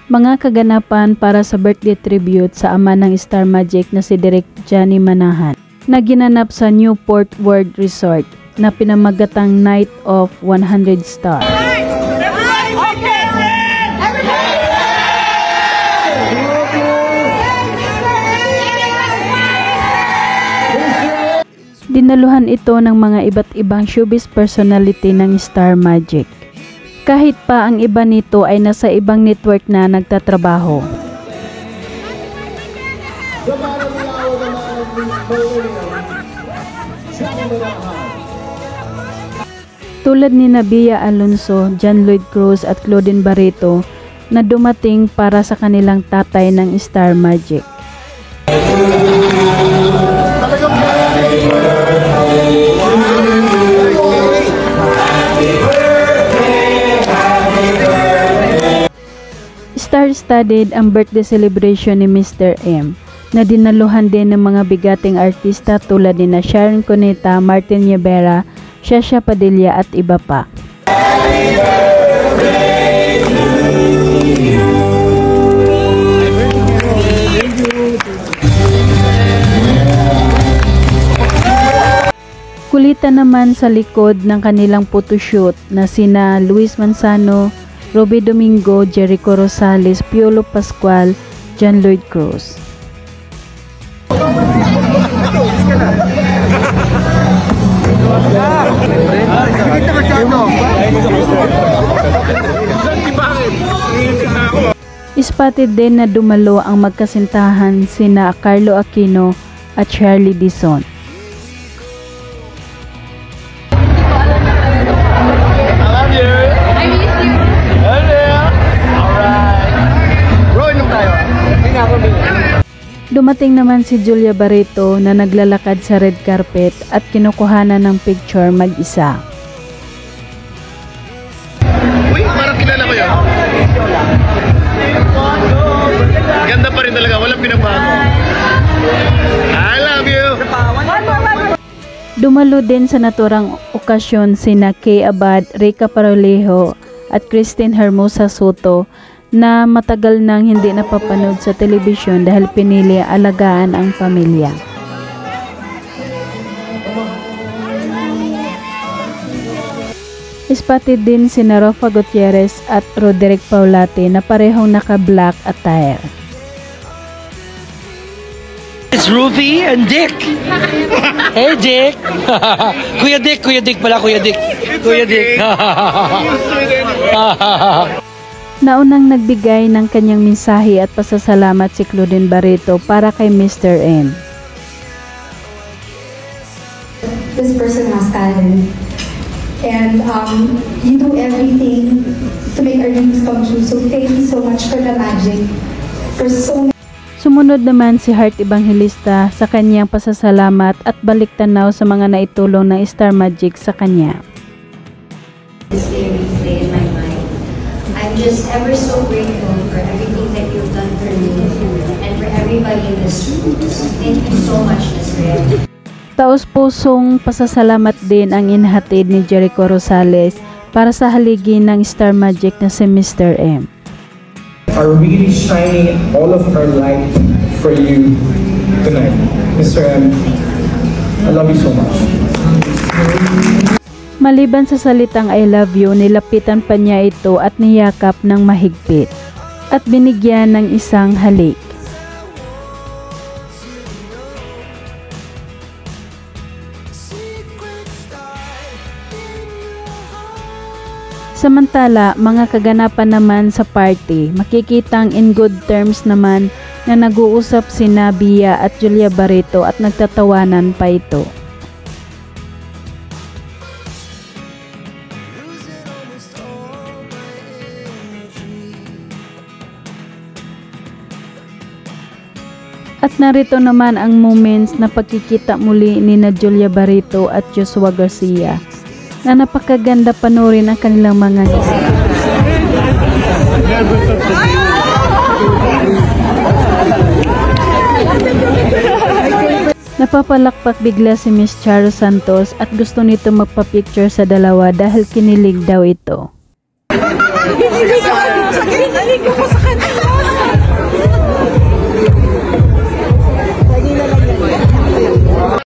Mga kaganapan para sa birthday tribute sa ama ng Star Magic na si Direk Johnny Manahan na ginanap sa Newport World Resort na pinamagatang Night of 100 Stars. Dinaluhan ito ng mga iba't ibang showbiz personality ng Star Magic. Kahit pa ang iba nito ay nasa ibang network na nagtatrabaho. Tulad ni Bea Alonso, John Lloyd Cruz at Claudine Barreto na dumating para sa kanilang tatay ng Star Magic. Star-studded ang birthday celebration ni Mr. M na dinaluhan din ng mga bigating artista tulad ni Sharon Cuneta, Martin Nievera, Shasha Padilla at iba pa. Kulitan naman sa likod ng kanilang photoshoot na sina Luis Manzano, Roby Domingo, Jericho Rosales, Piolo Pascual, John Lloyd Cruz. Spotted din na dumalo ang magkasintahan sina Carlo Aquino at Charlie Dizon. Dumating naman si Julia Barreto na naglalakad sa red carpet at kinukuhanan ng picture mag-isa. Uy, parang kilala ko yan. Ganda pa rin talaga, walang pinabago. I love you! Dumalo din sa naturang okasyon sina Kay Abad, Rica Parolejo at Christine Hermosa Soto na matagal nang hindi napapanood sa telebisyon dahil pinili alagaan ang pamilya. Spotted din si Rafa Gutierrez at Roderick Paulate na parehong naka-black attire. It's Ruby and Dick. Hey Dick. Kuya Dick pala, Kuya Dick. Naunang nagbigay ng kanyang mensahe at pasasalamat si Claudine Barreto para kay Mr. M. This person has talent and you do everything to make our dreams come true. So thank you so much for the magic. For so many. Sumunod naman si Heart Evangelista sa kanyang pasasalamat at baliktanaw sa mga naitulong ng Star Magic sa kanya. I'm just ever so grateful for everything that you've done for me and for everybody in this room. So thank you so much, Mr. M. Taos-pusong pasasalamat din ang inhatid ni Jericho Rosales para sa haligi ng Star Magic na si Mr. M. Are really shining all of our light for you tonight. Mr. M, I love you so much. Maliban sa salitang I love you, nilapitan pa niya ito at niyakap ng mahigpit at binigyan ng isang halik. Samantala, mga kaganapan naman sa party, makikitang in good terms naman na nag-uusap sina Bea at Julia Barreto at nagtatawanan pa ito. At narito naman ang moments na pagkikita muli ni Julia Barreto at Joshua Garcia na napakaganda panoorin ang kanilang mga ngiti. Napapalakpak bigla si Miss Charo Santos at gusto nito magpa-picture sa dalawa dahil kinilig daw ito. Hindi ko sa kanya.